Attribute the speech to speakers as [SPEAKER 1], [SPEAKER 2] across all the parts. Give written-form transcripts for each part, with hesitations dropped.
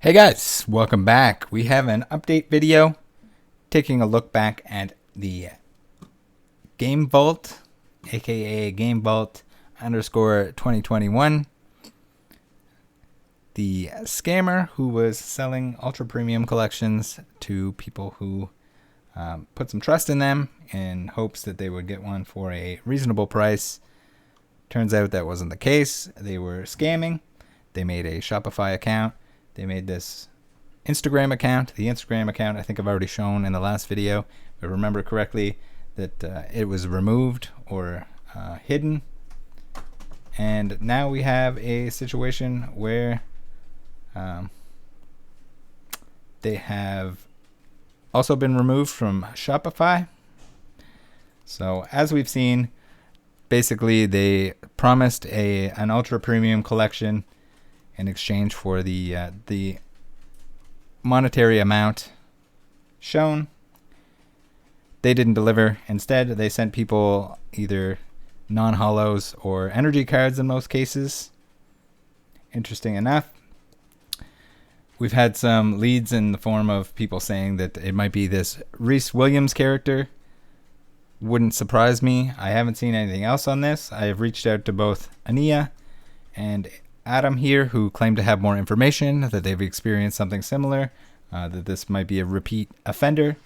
[SPEAKER 1] Hey guys, welcome back. We have an update video taking a look back at the Game Vault, aka Game Vault _ 2021. The scammer who was selling ultra premium collections to people who put some trust in them in hopes that they would get one for a reasonable price. Turns out that wasn't the case. They were scamming. They made a Shopify account. They made this Instagram account. The Instagram account I think I've already shown in the last video. If I remember correctly, that it was removed or hidden. And now we have a situation where they have also been removed from Shopify. So as we've seen, basically they promised an ultra premium collection in exchange for the monetary amount shown. They didn't deliver. Instead, they sent people either non-hollows or energy cards in most cases. Interesting enough. We've had some leads in the form of people saying that it might be this Reese Williams character. Wouldn't surprise me. I haven't seen anything else on this. I have reached out to both Ania and Adam here, who claim to have more information, that they've experienced something similar, that this might be a repeat offender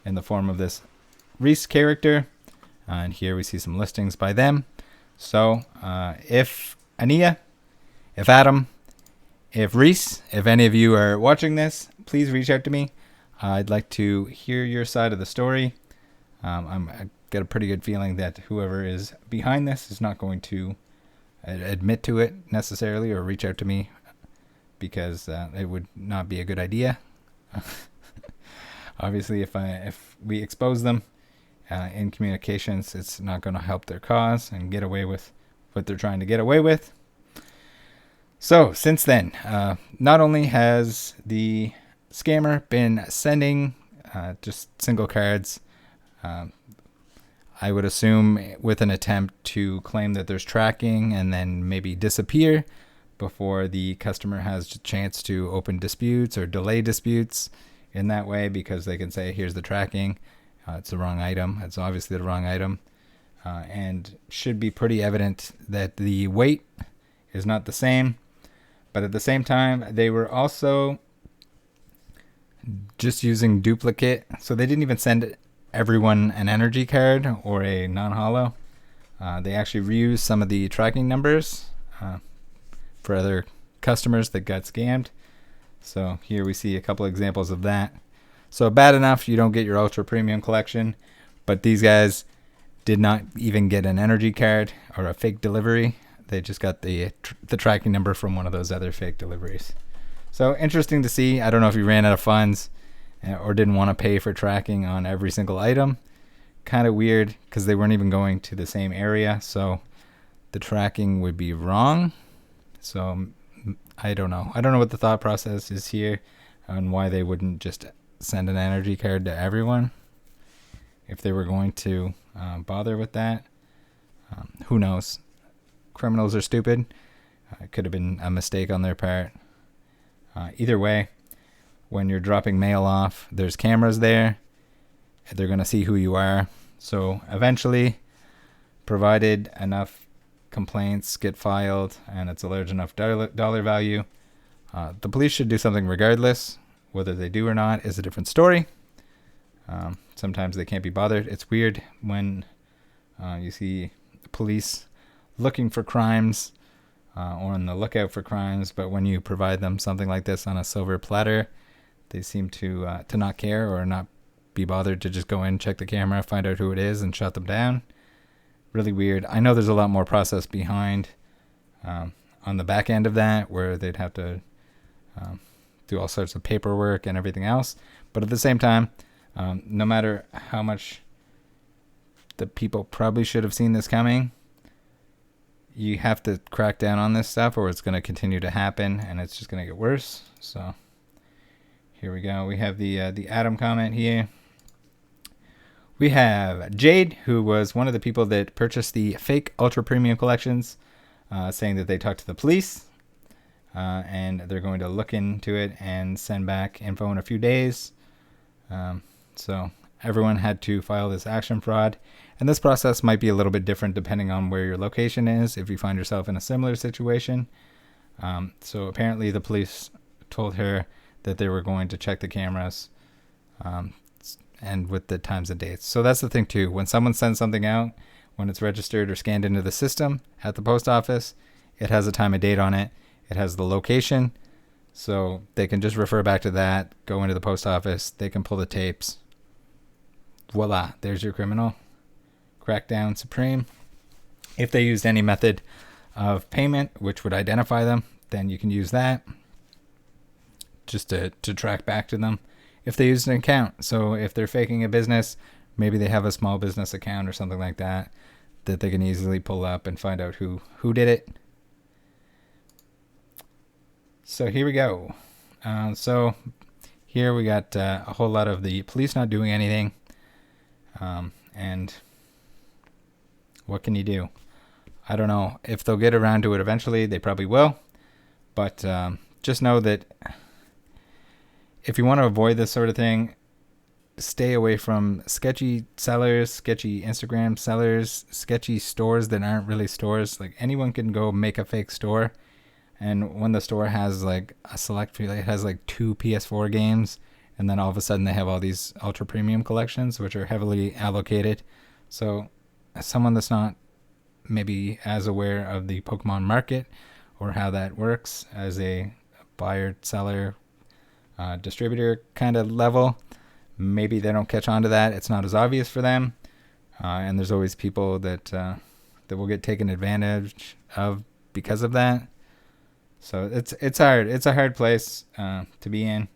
[SPEAKER 1] in the form of this Reese character. And here we see some listings by them. So if Ania, if Adam, if Reese, if any of you are watching this, please reach out to me. I'd like to hear your side of the story. I got a pretty good feeling that whoever is behind this is not going to admit to it necessarily or reach out to me, because it would not be a good idea. Obviously, if we expose them in communications, it's not going to help their cause and get away with what they're trying to get away with. So since then, not only has the scammer been sending just single cards, I would assume with an attempt to claim that there's tracking and then maybe disappear before the customer has a chance to open disputes or delay disputes in that way, because they can say, here's the tracking. It's the wrong item. It's obviously the wrong item. And should be pretty evident that the weight is not the same. But at the same time, they were also just using duplicate. So they didn't even send everyone an energy card or a non-hollow. They actually reused some of the tracking numbers for other customers that got scammed. So here we see a couple examples of that. So bad enough you don't get your ultra premium collection, but these guys did not even get an energy card or a fake delivery. They just got the tracking number from one of those other fake deliveries. So interesting to see. I don't know if you ran out of funds or didn't want to pay for tracking on every single item. Kind of weird, because they weren't even going to the same area, so the tracking would be wrong. So I don't know. I don't know what the thought process is here and why they wouldn't just send an energy card to everyone if they were going to bother with that. Who knows? Criminals are stupid. It could have been a mistake on their part. Either way, when you're dropping mail off, there's cameras there. They're going to see who you are. So eventually, provided enough complaints get filed and it's a large enough dollar value, the police should do something regardless. Whether they do or not is a different story. Sometimes they can't be bothered. It's weird when you see police looking for crimes or on the lookout for crimes, but when you provide them something like this on a silver platter, they seem to not care or not be bothered to just go in, check the camera, find out who it is, and shut them down. Really weird. I know there's a lot more process behind on the back end of that, where they'd have to do all sorts of paperwork and everything else. But at the same time, no matter how much the people probably should have seen this coming, you have to crack down on this stuff or it's going to continue to happen and it's just going to get worse. So here we go. We have the Adam comment here. We have Jade, who was one of the people that purchased the fake ultra premium collections, saying that they talked to the police. and they're going to look into it and send back info in a few days. So everyone had to file this action fraud, and this process might be a little bit different depending on where your location is if you find yourself in a similar situation. So apparently the police told her that they were going to check the cameras, and with the times and dates. So that's the thing too. When someone sends something out, when it's registered or scanned into the system at the post office, it has a time and date on it. It has the location. So they can just refer back to that, go into the post office, they can pull the tapes. Voila, there's your criminal. Crackdown supreme. If they used any method of payment which would identify them, then you can use that just to track back to them. If they used an account, so if they're faking a business, maybe they have a small business account or something like that they can easily pull up and find out who did it. So here we go. So here we got a whole lot of the police not doing anything. And what can you do? I don't know if they'll get around to it eventually. They probably will. But just know that if you want to avoid this sort of thing, stay away from sketchy sellers, sketchy Instagram sellers, sketchy stores that aren't really stores. Like anyone can go make a fake store. And when the store has like a select few, it has like 2 PS4 games, and then all of a sudden they have all these ultra premium collections, which are heavily allocated. So as someone that's not maybe as aware of the Pokemon market or how that works as a buyer, seller, distributor kind of level, maybe they don't catch on to that. It's not as obvious for them. And there's always people that will get taken advantage of because of that. So it's hard. It's a hard place to be in.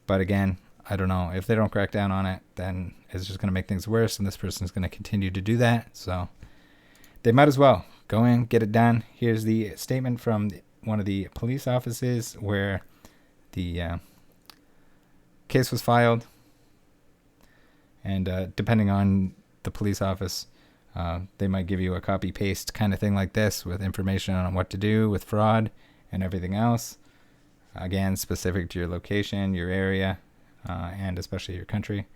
[SPEAKER 1] But again, I don't know. If they don't crack down on it, then it's just going to make things worse, and this person's going to continue to do that. So they might as well go in, get it done. Here's the statement from one of the police offices where the case was filed. And depending on the police office, they might give you a copy-paste kind of thing like this with information on what to do with fraud and everything else. Again, specific to your location, your area, and especially your country.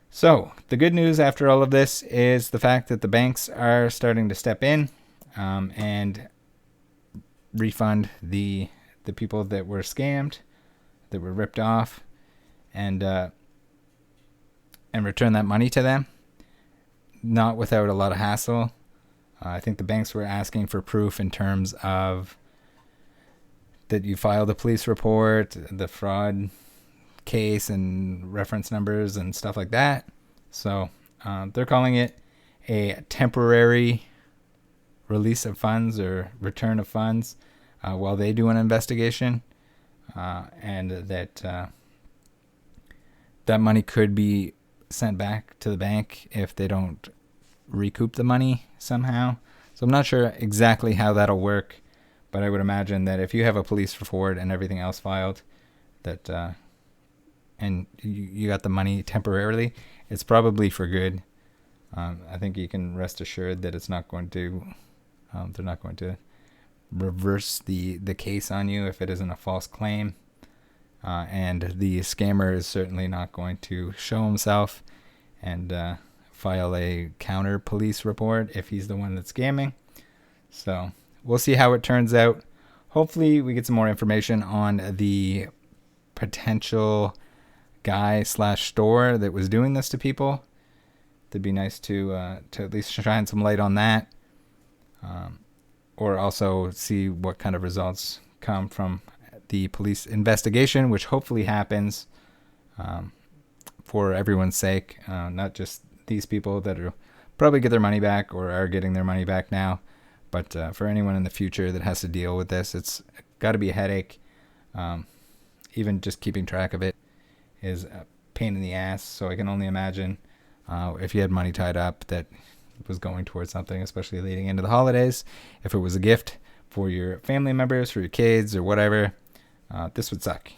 [SPEAKER 1] So the good news after all of this is the fact that the banks are starting to step in and refund the people that were scammed, that were ripped off, and return that money to them, not without a lot of hassle. I think the banks were asking for proof in terms of that you filed a police report, the fraud case, and reference numbers and stuff like that. So they're calling it a temporary release of funds or return of funds while they do an investigation, and that money could be sent back to the bank if they don't recoup the money somehow. So I'm not sure exactly how that'll work, but I would imagine that if you have a police report and everything else filed, that and you got the money temporarily, it's probably for good. I think you can rest assured that it's not going to, they're not going to reverse the case on you if it isn't a false claim. And the scammer is certainly not going to show himself and file a counter police report if he's the one that's scamming. So we'll see how it turns out. Hopefully we get some more information on the potential guy / store that was doing this to people. It'd be nice to at least shine some light on that, or also see what kind of results come from the police investigation, which hopefully happens for everyone's sake, not just these people that are probably get their money back or are getting their money back now, but for anyone in the future that has to deal with this. It's got to be a headache. Even just keeping track of it is a pain in the ass. So I can only imagine if you had money tied up that was going towards something, especially leading into the holidays, if it was a gift for your family members, for your kids or whatever, this would suck,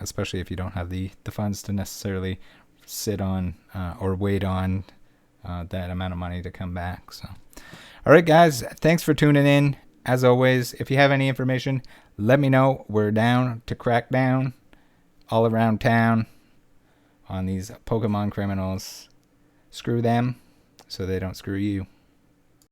[SPEAKER 1] especially if you don't have the funds to necessarily sit on or wait on that amount of money to come back. So, all right, guys, thanks for tuning in. as always, if you have any information, let me know. We're down to crack down all around town on these Pokemon criminals. Screw them so they don't screw you.